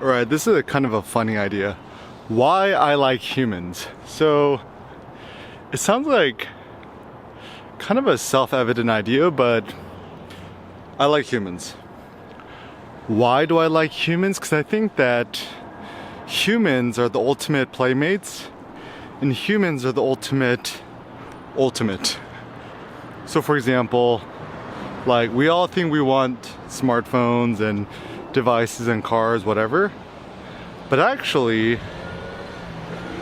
Alright, this is a kind of a funny idea. Why I like humans. So, it sounds like kind of a self-evident idea, but I like humans. Why do I like humans? Because I think that humans are the ultimate playmates, and humans are the ultimate. So for example, like we all think we want smartphones and devices and cars, whatever. But actually,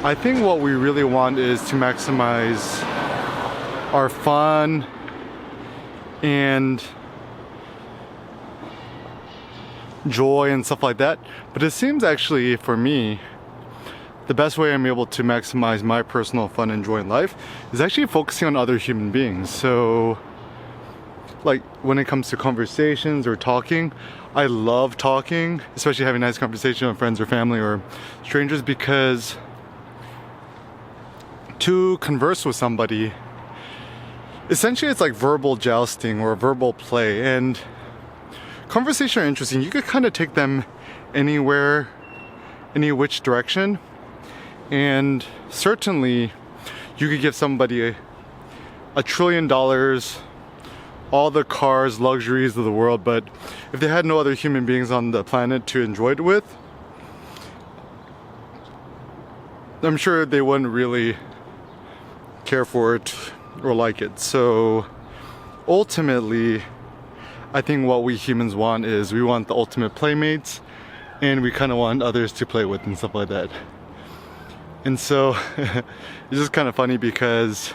I think what we really want is to maximize our fun and joy and stuff like that. But it seems actually, for me, the best way I'm able to maximize my personal fun and joy in life is actually focusing on other human beings. So, like when it comes to conversations or talking, I love talking, especially having nice conversation with friends or family or strangers, because to converse with somebody, essentially it's like verbal jousting or verbal play, and conversation are interesting. You could kind of take them anywhere, any which direction, and certainly you could give somebody $1 trillion, all the cars, luxuries of the world, but if they had no other human beings on the planet to enjoy it with, I'm sure they wouldn't really care for it or like it. So ultimately, I think what we humans want is we want the ultimate playmates, and we kind of want others to play with and stuff like that. And so it's just kind of funny because,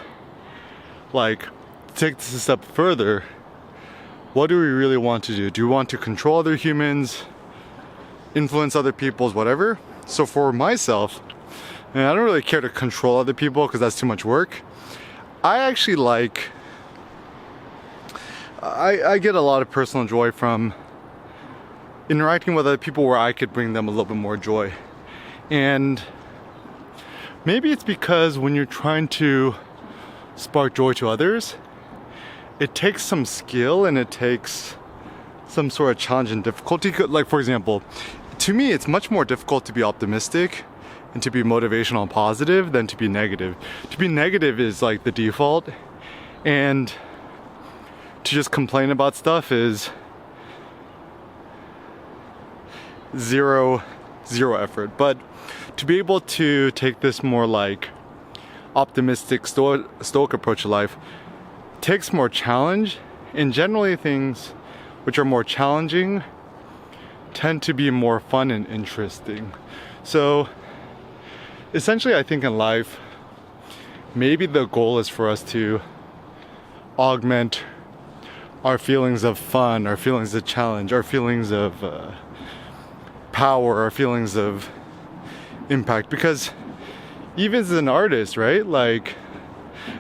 like, to take this a step further, what do we really want to do? Do we want to control other humans, influence other people's whatever? So for myself, and I don't really care to control other people because that's too much work. I actually like, I get a lot of personal joy from interacting with other people where I could bring them a little bit more joy. And maybe it's because when you're trying to spark joy to others, it takes some skill and it takes some sort of challenge and difficulty. Like for example, to me it's much more difficult to be optimistic and to be motivational and positive than to be negative. To be negative is like the default, and to just complain about stuff is zero effort. But to be able to take this more like optimistic stoic approach to life takes more challenge, and generally things which are more challenging tend to be more fun and interesting. So essentially, I think in life, maybe the goal is for us to augment our feelings of fun, our feelings of challenge, our feelings of power, our feelings of impact. Because even as an artist, right? Like,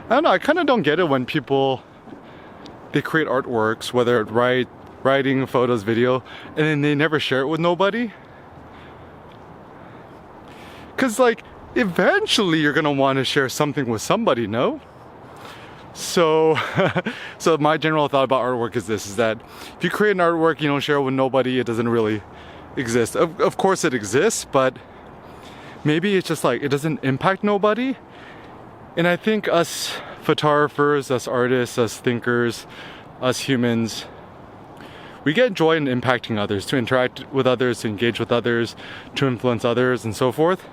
I don't know, I kind of don't get it when people, they create artworks, whether it's writing, photos, video, and then they never share it with nobody. Because like, eventually you're gonna want to share something with somebody, no? So so my general thought about artwork is this, is that if you create an artwork, you don't share it with nobody, it doesn't really exist. Of course it exists, but maybe it's just like it doesn't impact nobody. And I think us photographers, us artists, us thinkers, us humans, we get joy in impacting others, to interact with others, to engage with others, to influence others, and so forth.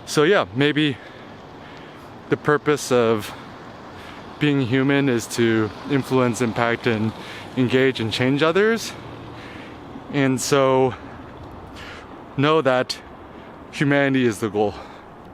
So yeah, maybe the purpose of being human is to influence, impact, and engage and change others. And so know that humanity is the goal.